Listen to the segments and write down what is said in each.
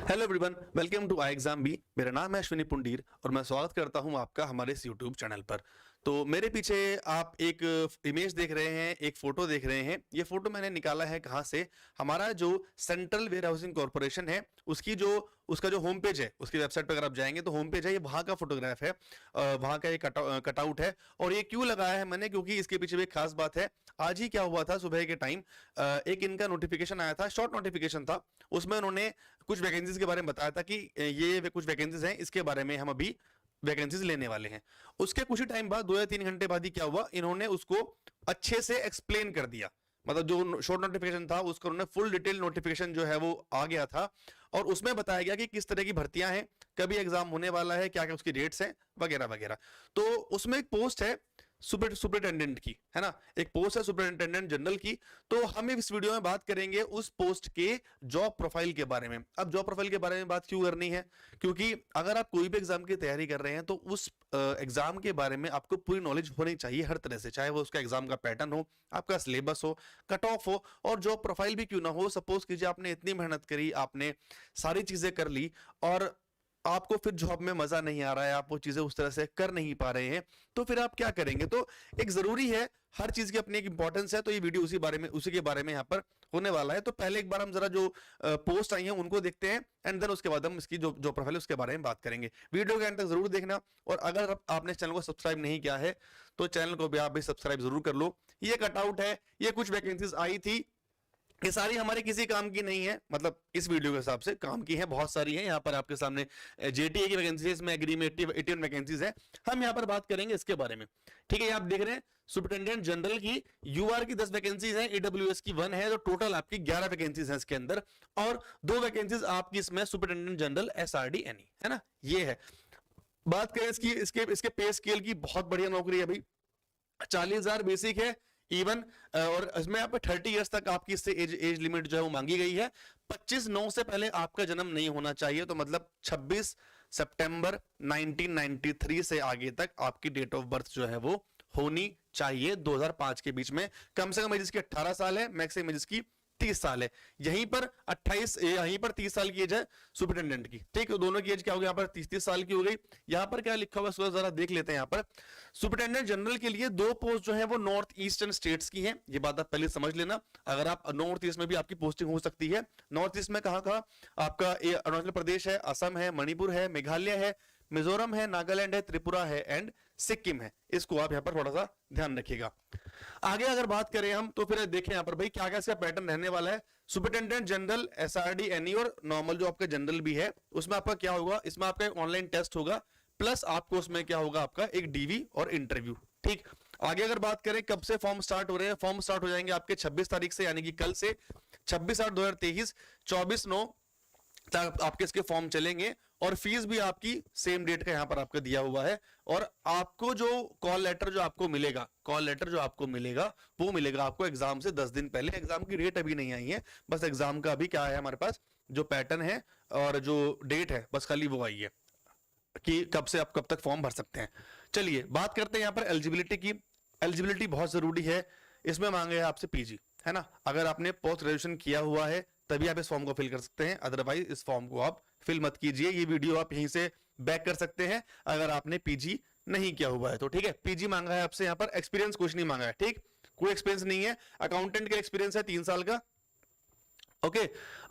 Hello everyone, welcome to I exam B. मेरा नाम है अश्विनी पुंडीर और मैं स्वागत करता हूं आपका हमारे इस यूट्यूब चैनल पर। तो मेरे पीछे आप एक इमेज देख रहे हैं, एक फोटो देख रहे हैं। ये फोटो मैंने निकाला है कहां से? हमारा जो सेंट्रल वेयर हाउसिंग कॉर्पोरेशन है उसका जो होम पेज है, उसकी वेबसाइट पर अगर आप जाएंगे तो होम पेज है, ये वहां का फोटोग्राफ है। वहां का एक कटआउट है। और ये क्यों लगाया है मैंने? क्योंकि इसके पीछे भी एक खास बात है। आज ही क्या हुआ था, सुबह के टाइम एक इनका नोटिफिकेशन आया था, शॉर्ट नोटिफिकेशन था। उसमें उन्होंने कुछ वैकेंसीज के बारे में बताया था कि ये कुछ वैकेंसीज हैं, इसके बारे में हम अभी वैकेंसीज लेने वाले हैं। उसके कुछ ही टाइम बाद, 2 या 3 घंटे बाद ही क्या हुआ, इन्होंने उसको अच्छे से एक्सप्लेन कर दिया। मतलब जो शॉर्ट नोटिफिकेशन था उसको उन्होंने फुल डिटेल नोटिफिकेशन जो है वो आ गया था। और उसमें बताया गया कि किस तरह की भर्तियां हैं, कभी एग्जाम होने वाला है, क्या क्या उसकी डेट्स हैं, वगैरह वगैरह। तो उसमें एक पोस्ट है सुपरिटेंडेंट की, है ना, एक पोस्ट है सुपरिटेंडेंट जनरल की। तो हम इस वीडियो में बात करेंगे उस पोस्ट के जॉब प्रोफाइल के बारे में। अब जॉब प्रोफाइल के बारे में बात क्यों करनी है? क्योंकि अगर आप कोई भी एग्जाम की तैयारी कर रहे हैं तो उस एग्जाम के बारे में आपको पूरी नॉलेज होनी चाहिए हर तरह से, चाहे वो उसका एग्जाम का पैटर्न हो, आपका सिलेबस हो, कट ऑफ हो, और जॉब प्रोफाइल भी क्यों ना हो। सपोज कीजिए आपने इतनी मेहनत करी, आपने सारी चीजें कर ली और आपको फिर जॉब में मजा नहीं आ रहा है, आप वो चीजें उस तरह से कर नहीं पा रहे हैं, तो फिर आप क्या करेंगे? तो एक जरूरी है, हर चीज की अपनी एक इंपॉर्टेंस है। तो ये वीडियो उसी के बारे में यहाँ पर होने वाला है। तो पहले एक बार हम जरा जो पोस्ट आई है उनको देखते हैं, एंड देन उसके बाद हम इसकी जो प्रोफाइल है उसके बारे में बात करेंगे। वीडियो के एंड तक जरूर देखना। और अगर आपने इस चैनल को सब्सक्राइब नहीं किया है तो चैनल को भी आप भी सब्सक्राइब जरूर कर लो। ये कटआउट है, ये कुछ वैकेंसीज आई थी, ये सारी हमारे किसी काम की नहीं है, मतलब इस वीडियो के हिसाब से काम की है, बहुत सारी है। यहाँ पर आपके सामने जेटीए की वैकेंसी है, इसमें एग्री में 81 वैकेंसीज है। हम यहाँ पर बात करेंगे इसके बारे में, ठीक है। आप देख रहे हैं सुपरिटेंडेंट जनरल की यूआर की 10 वैकेंसीज है, ईडब्ल्यूएस की 1 है, तो टोटल आपकी 11 वैकेंसीज है इसके अंदर। और 2 वैकेंसीज आपकी इसमें सुपरिटेंडेंट जनरल एसआरडी है ना, ये है। बात करें इसके पे स्केल की, बहुत बढ़िया नौकरी है भाई। 40,000 बेसिक है इवन, और इसमें आप 30 इयर्स तक आपकी इससे एज लिमिट जो है वो मांगी गई है। 25/9 से पहले आपका जन्म नहीं होना चाहिए, तो मतलब 26 सितंबर 1993 से आगे तक आपकी डेट ऑफ बर्थ जो है वो होनी चाहिए। 2005 के बीच में कम से कम एज इसकी 18 साल है, मैक्सिमम एज इसकी 30 साल है। यहीं पर 30 साल की एज है सुपरिटेंडेंट की, ठीक है। दोनों की एज क्या हो गई यहाँ पर? 30 साल की हो गई। यहाँ पर क्या लिखा हुआ है जरा देख लेते हैं। यहाँ पर सुपरिटेंडेंट जनरल के लिए 2 पोस्ट जो है वो नॉर्थ ईस्टर्न स्टेट्स की है। ये बात आप पहले समझ लेना। अगर आप नॉर्थ ईस्ट में भी आपकी पोस्टिंग हो सकती है। नॉर्थ ईस्ट में कहाँ आपका अरुणाचल प्रदेश है, असम है, मणिपुर है, मेघालय है, मिजोरम है, नागालैंड है, त्रिपुरा है एंड सिक्किम है। इसको आप यहां पर थोड़ा सा ध्यान रखिएगा। आगे अगर बात करें हम तो फिर देखें यहां पर भाई क्या क्या इसका पैटर्न रहने वाला है। सुपरिटेंडेंट जनरल, एसआरडी, एनई और नॉर्मल जो आपका जनरल भी है, उसमें आपका क्या होगा? इसमें आपका एक ऑनलाइन टेस्ट होगा, प्लस आपको उसमें क्या होगा? आपका एक डीवी और इंटरव्यू, ठीक। आगे अगर बात करें कब से फॉर्म स्टार्ट हो रहे हैं, फॉर्म स्टार्ट हो जाएंगे आपके 26 तारीख से, यानी कि कल से 26/8/2023, 24/9 आपके इसके फॉर्म चलेंगे। और फीस भी आपकी सेम डेट का यहां पर आपका दिया हुआ है। और आपको जो कॉल लेटर जो आपको मिलेगा, वो मिलेगा आपको एग्जाम से 10 दिन पहले। एग्जाम की डेट अभी नहीं आई है, बस एग्जाम का अभी क्या है हमारे पास, जो पैटर्न है और जो डेट है, बस खाली वो आई है कि कब से आप कब तक फॉर्म भर सकते हैं। चलिए बात करते हैं यहां पर एलिजिबिलिटी की। एलिजिबिलिटी बहुत जरूरी है। इसमें मांगे है आपसे पीजी, है ना। अगर आपने पोस्ट ग्रेजुएशन किया हुआ है तभी आप इस फॉर्म को फिल कर सकते हैं, अदरवाइज इस फॉर्म को आप फिल मत कीजिए। ये वीडियो आप यहीं से बैक कर सकते हैं अगर आपने पीजी नहीं किया हुआ है तो, ठीक है। पीजी मांगा है आपसे, यहां पर एक्सपीरियंस कुछ नहीं मांगा है, ठीक, कोई एक्सपीरियंस नहीं है। अकाउंटेंट का एक्सपीरियंस है 3 साल का, ओके।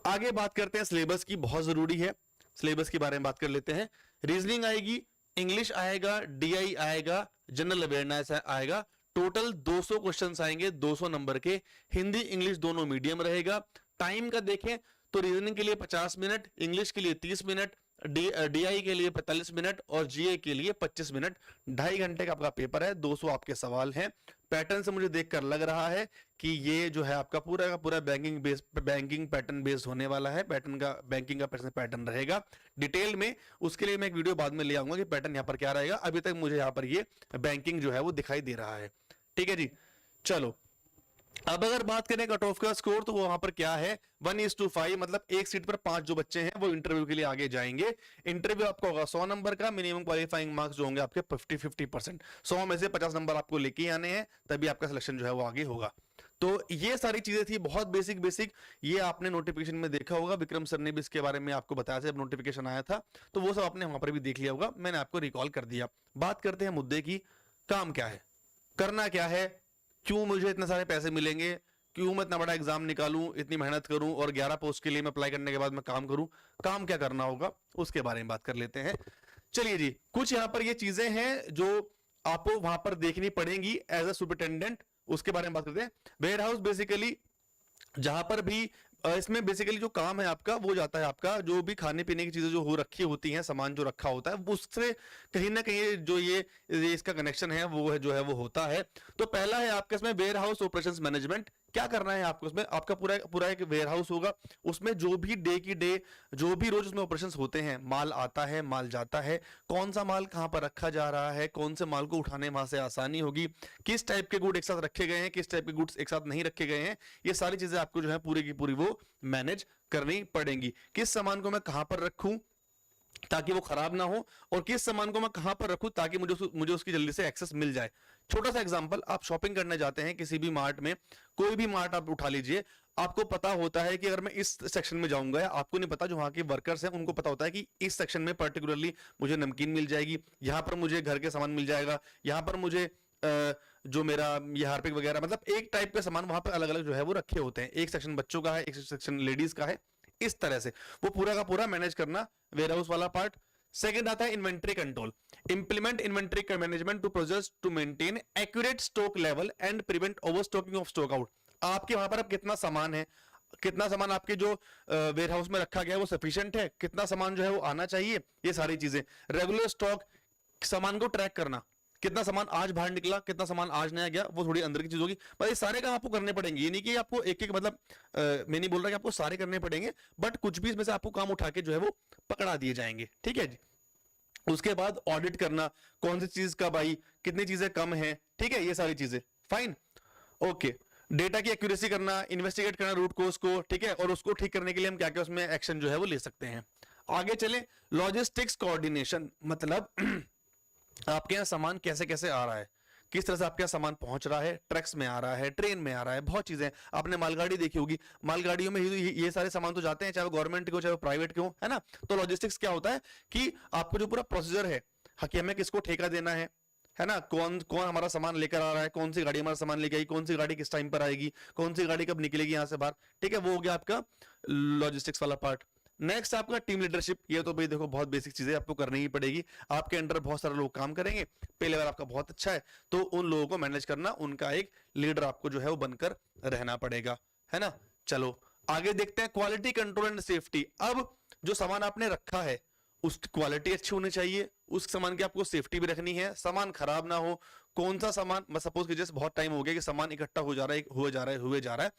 आगे बात करते हैं सिलेबस की, बहुत जरूरी है। सिलेबस के बारे में बात कर लेते हैं। रीजनिंग आएगी, इंग्लिश आएगा, डीआई आएगा, जनरल अवेयरनेस आएगा। टोटल 200 क्वेश्चंस आएंगे, 200 नंबर के। हिंदी इंग्लिश दोनों मीडियम रहेगा। टाइम का देखें तो रीजनिंग के लिए 50 मिनट, इंग्लिश के लिए 30 मिनट, डीआई के लिए 45 मिनट और जीए के लिए 25 मिनट। 2.5 घंटे का आपका पेपर है, 200 आपके सवाल हैं। पैटर्न से मुझे देखकर लग रहा है कि ये जो है आपका पूरा का पूरा बैंकिंग पैटर्न बेस्ड होने वाला है। बैंकिंग का पैटर्न रहेगा डिटेल में। उसके लिए मैं एक वीडियो बाद में ले आऊंगा कि पैटर्न यहाँ पर क्या रहेगा। अभी तक मुझे यहाँ पर ये बैंकिंग जो है वो दिखाई दे रहा है, ठीक है जी। चलो अब अगर बात करें कट ऑफ का स्कोर तो वो वहां पर क्या है, 1:5, मतलब एक सीट पर 5 जो बच्चे हैं वो इंटरव्यू के लिए आगे जाएंगे। इंटरव्यू आपका होगा 100 नंबर का। मिनिमम क्वालिफाइंग मार्क्स जो होंगे आपके 50% 100 में से 50 नंबर आपको लेके आने हैं, तभी आपका सिलेक्शन जो है वो आगे होगा। तो ये सारी चीजें थी बहुत बेसिक बेसिक, ये आपने नोटिफिकेशन में देखा होगा, विक्रम सर ने भी इसके बारे में आपको बताया था जब नोटिफिकेशन आया था, तो वो सब आपने वहां पर भी देख लिया होगा, मैंने आपको रिकॉल कर दिया। बात करते हैं मुद्दे की, काम क्या है, करना क्या है, क्यों मुझे इतने सारे पैसे मिलेंगे, क्यों मैं इतना बड़ा एग्जाम निकालूं, इतनी मेहनत करूं और 11 पोस्ट के लिए मैं अप्लाई करने के बाद मैं काम करूं, काम क्या करना होगा उसके बारे में बात कर लेते हैं। चलिए जी, कुछ यहां पर ये चीजें हैं जो आपको वहां पर देखनी पड़ेंगी एज अ सुपरिटेंडेंट, उसके बारे में बात करते हैं। वेयर हाउस बेसिकली जहां पर भी इसमें बेसिकली जो काम है आपका वो जाता है, आपका जो भी खाने पीने की चीजें जो हो रखी होती हैं, सामान जो रखा होता है, उससे कहीं ना कहीं जो ये इसका कनेक्शन है वो है जो है वो होता है। तो पहला है आपका इसमें वेयर हाउस ऑपरेशंस मैनेजमेंट। क्या करना है आपको उसमें, आपका पूरा पूरा एक वेयर हाउस होगा, उसमें जो भी डे की डे जो भी रोज उसमें ऑपरेशंस होते हैं, माल आता है माल जाता है, कौन सा माल कहां पर रखा जा रहा है, कौन से माल को उठाने वहां से आसानी होगी, किस टाइप के गुड एक साथ रखे गए हैं, किस टाइप के गुड्स एक साथ नहीं रखे गए हैं, ये सारी चीजें आपको जो है पूरी की पूरी वो मैनेज करनी पड़ेंगी। किस सामान को मैं कहां पर रखूं ताकि वो खराब ना हो, और किस सामान को मैं कहां पर रखूं ताकि मुझे उसकी जल्दी से एक्सेस मिल जाए। छोटा सा एग्जांपल, आप शॉपिंग करने जाते हैं किसी भी मार्ट में, कोई भी मार्ट आप उठा लीजिए, आपको पता होता है कि अगर मैं इस सेक्शन में जाऊंगा, या आपको नहीं पता, जो वहां के वर्कर्स हैं उनको पता होता है कि इस सेक्शन में पर्टिकुलरली मुझे नमकीन मिल जाएगी, यहां पर मुझे घर के सामान मिल जाएगा, यहां पर मुझे जो मेरा ये हार्पिक वगैरह, मतलब एक टाइप के सामान वहां पर अलग अलग जो है वो रखे होते हैं, एक सेक्शन बच्चों का है, एक सेक्शन लेडीज का है, इस तरह से वो पूरा का पूरा मैनेज करना वेयर हाउस वाला पार्ट। सेकंड आता है inventory control, implement inventory management to process to maintain accurate stock level and prevent overstocking of stock out. आपके वहां पर अब कितना सामान है, कितना सामान आपके जो वेयर हाउस में रखा गया है वो सफिशिएंट है, कितना सामान जो है वो आना चाहिए, ये सारी चीजें। रेगुलर स्टॉक, सामान को ट्रैक करना, कितना सामान आज बाहर निकला, कितना सामान आज नया गया, वो थोड़ी अंदर की चीज होगी, पर ये सारे काम आपको करने पड़ेंगे। ये नहीं कि आपको एक एक मतलब मैं नहीं बोल रहा कि आपको सारे करने पड़ेंगे, बट कुछ भी इसमें से आपको काम उठा के जो है वो पकड़ा दिए जाएंगे, ठीक है जी। उसके बाद ऑडिट करना, कौन सी चीज कब आई, कितनी चीजें कम है, ठीक है, ये सारी चीजें फाइन, ओके। डेटा की एक्यूरेसी करना, इन्वेस्टिगेट करना रूट कोज को, ठीक है, और उसको ठीक करने के लिए हम क्या क्या उसमें एक्शन जो है वो ले सकते हैं। आगे चले, लॉजिस्टिक्स कोऑर्डिनेशन, मतलब आपके यहाँ सामान कैसे कैसे आ रहा है, किस तरह से आपके यहाँ सामान पहुंच रहा है, ट्रक्स में आ रहा है, ट्रेन में आ रहा है, बहुत चीजें। आपने मालगाड़ी देखी होगी, मालगाड़ियों में ये सारे सामान तो जाते हैं, चाहे वो गवर्नमेंट के हो चाहे वो प्राइवेट के हो, है ना। तो लॉजिस्टिक्स क्या होता है कि आपको जो पूरा प्रोसीजर है कि हमें किसको ठेका देना है ना, कौन कौन हमारा सामान लेकर आ रहा है, कौन सी गाड़ी हमारा सामान लेके आई, कौन सी गाड़ी किस टाइम पर आएगी, कौन सी गाड़ी कब निकलेगी यहाँ से बाहर, ठीक है, वो हो गया आपका लॉजिस्टिक्स वाला पार्ट। नेक्स्ट आपका टीम लीडरशिप, ये तो भाई देखो बहुत बेसिक चीजें आपको करनी ही पड़ेगी, आपके अंडर बहुत सारे लोग काम करेंगे, पे लेवल आपका बहुत अच्छा है, तो उन लोगों को मैनेज करना, उनका एक लीडर आपको जो है वो बनकर रहना पड़ेगा, है ना। चलो आगे देखते हैं, क्वालिटी कंट्रोल एंड सेफ्टी। अब जो सामान आपने रखा है उसकी क्वालिटी अच्छी होनी चाहिए, उस सामान की आपको सेफ्टी भी रखनी है, सामान खराब ना हो। कौन सा सामान, मैं सपोज कीजिए बहुत टाइम हो गया कि सामान इकट्ठा हो जा रहा है, हुए जा रहा है,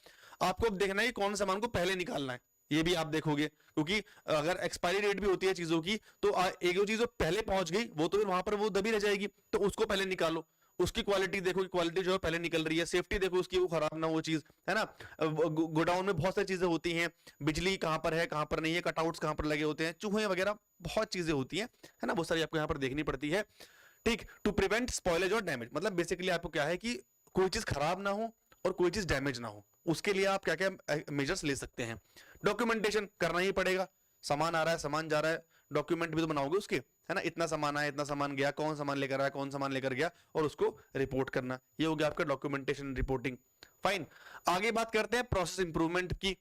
आपको अब देखना है कि कौन सामान को पहले निकालना है, ये भी आप देखोगे, क्योंकि अगर एक्सपायरी डेट भी होती है चीजों की, तो एक जो चीज पहले पहुंच गई वो तो वहां पर वो दबी रह जाएगी, तो उसको पहले निकालो, उसकी क्वालिटी देखो कि क्वालिटी जो है पहले निकल रही है, सेफ्टी देखो उसकी, वो खराब ना हो चीज, है ना। गोडाउन में बहुत सारी चीजें होती हैं, बिजली कहां पर है कहां पर नहीं है, कटआउट्स कहां पर लगे होते हैं, चूहे वगैरह बहुत चीजें होती हैं, है ना, बहुत सारी आपको यहाँ पर देखनी पड़ती है, ठीक। टू प्रिवेंट स्पॉइलेज और डैमेज, मतलब बेसिकली आपको क्या है कि कोई चीज खराब ना हो और कोई चीज डैमेज ना हो, उसके लिए आप क्या क्या मेजर्स ले सकते हैं। डॉक्यूमेंटेशन करना ही पड़ेगा, सामान आ रहा है सामान जा रहा है, डॉक्यूमेंट भी तो बनाओगे उसके, है ना, इतना सामान आया इतना सामान गया, कौन सामान लेकर आया कौन सामान लेकर गया, और उसको रिपोर्ट करना, ये हो गया आपका डॉक्यूमेंटेशन रिपोर्टिंग, फाइन। आगे बात करते हैं प्रोसेस इंप्रूवमेंट की।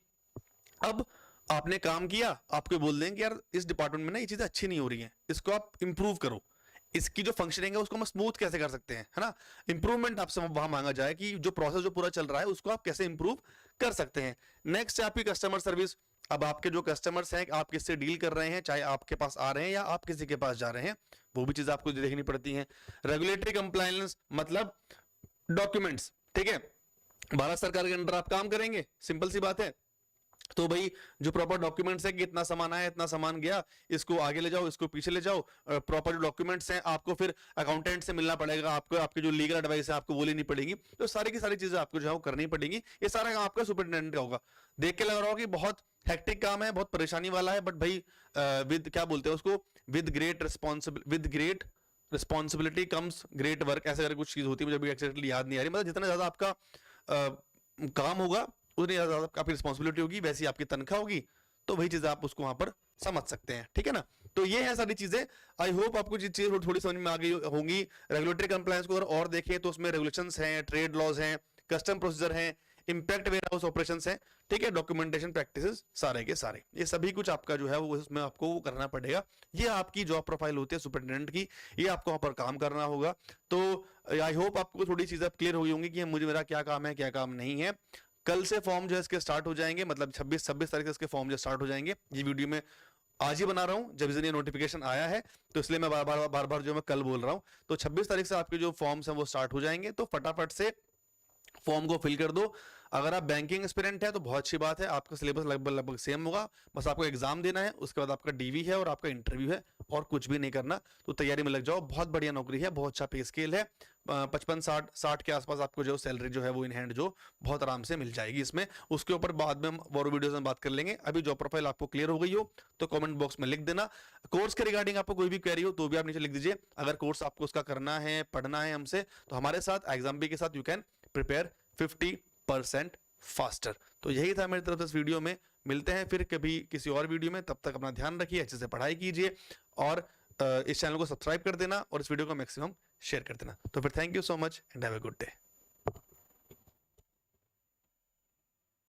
अब आपने काम किया, आपको बोल देंगे यार इस डिपार्टमेंट में ना ये चीजें अच्छी नहीं हो रही हैं, इसको आप इंप्रूव करो, इसकी जो फंक्शनिंग है उसको हम स्मूथ कैसे कर सकते हैं, है ना। इंप्रूवमेंट आपसे वहां मांगा जाए कि जो प्रोसेस जो पूरा चल रहा है उसको आप कैसे इंप्रूव कर सकते हैं। नेक्स्ट है आपकी कस्टमर सर्विस। अब आपके जो कस्टमर्स हैं, आप किससे डील कर रहे हैं, चाहे आपके पास आ रहे हैं या आप किसी के पास जा रहे हैं, वो भी चीज आपको देखनी पड़ती है। रेगुलेटरी कंप्लायंस, मतलब डॉक्यूमेंट्स, ठीक है, भारत सरकार के अंडर आप काम करेंगे, सिंपल सी बात है, तो भाई जो प्रॉपर डॉक्यूमेंट्स है कि इतना सामान आया इतना सामान गया, इसको आगे ले जाओ इसको पीछे ले जाओ, प्रॉपर जो डॉक्यूमेंट्स हैं आपको फिर अकाउंटेंट से मिलना पड़ेगा, आपको आपकी जो लीगल एडवाइस है आपको वो लेनी पड़ेगी, तो सारी की सारी चीजें आपको जो है वो करनी पड़ेगी। ये सारा काम आपका सुपरिटेंडेंट का होगा। देख के लग रहा होगा कि बहुत हेक्टिक काम है, बहुत परेशानी वाला है, बट भाई विद क्या बोलते हैं उसको, with great responsibility comes great work, ऐसे कुछ चीज होती है, मुझे एग्जैक्टली याद नहीं आ रही, मतलब जितना ज्यादा आपका काम होगा उतनी ज्यादा आपकी रिस्पॉन्सिबिलिटी होगी, वैसी आपकी तनख्वाह होगी, तो वही चीजें आप उसको वहां पर समझ सकते हैं, ठीक है ना। तो ये है सारी चीजें। आई होप आपको ये चीज थोड़ी समझ में आ गई होंगी। रेगुलेटरी कंप्लायंस को अगर और देखें तो उसमें रेगुलेशंस हैं, ट्रेड लॉज हैं, कस्टम प्रोसीजर हैं, इंपैक्ट वेयर हाउस ऑपरेशंस हैं, ठीक है, डॉक्यूमेंटेशन प्रैक्टिसेस सारे के सारे, ये सभी कुछ आपका जो है वो उसमें आपको वो करना पड़ेगा। ये आपकी जॉब प्रोफाइल होती है सुपरिटेंडेंट की, ये आपको वहां पर काम करना होगा। तो आई होप आपको थोड़ी चीजें क्लियर हो गई होंगी कि मुझे मेरा क्या काम है क्या काम नहीं है। कल से फॉर्म जो है इसके स्टार्ट हो जाएंगे, मतलब 26 तारीख से इसके फॉर्म जो स्टार्ट हो जाएंगे। ये वीडियो में आज ही बना रहा हूं जब ये नोटिफिकेशन आया है, तो इसलिए मैं बार बार जो मैं कल बोल रहा हूं। तो 26 तारीख से आपके जो फॉर्म्स हैं वो स्टार्ट हो जाएंगे, तो फटाफट से फॉर्म को फिल कर दो। अगर आप बैंकिंग एस्पिरेंट है तो बहुत अच्छी बात है, आपका सिलेबस लगभग सेम होगा, बस आपको एग्जाम देना है, उसके बाद आपका डीवी है और आपका इंटरव्यू है, और कुछ भी नहीं करना। तो तैयारी में लग जाओ, बहुत बढ़िया नौकरी है, बहुत अच्छा पे स्केल है, 55-60 के आसपास आपको जो सैलरी जो है वो इन हैंड जो बहुत आराम से मिल जाएगी इसमें। उसके ऊपर बाद में हम और वीडियोस में बात कर लेंगे। अभी जॉब प्रोफाइल आपको क्लियर हो गई हो तो कमेंट बॉक्स में लिख देना। कोर्स के रिगार्डिंग आपको कोई भी क्वेरी हो तो भी आप नीचे लिख दीजिए। अगर कोर्स आपको उसका करना है, पढ़ना है हमसे, तो हमारे साथ एग्जाम के साथ यू कैन प्रिपेयर 50% फास्टर। तो यही था मेरी तरफ से इस वीडियो में। मिलते हैं फिर कभी किसी और वीडियो में, तब तक अपना ध्यान रखिए, अच्छे से पढ़ाई कीजिए, और इस चैनल को सब्सक्राइब कर देना और इस वीडियो को मैक्सिमम शेयर कर देना। तो फिर thank you so much and have a good day.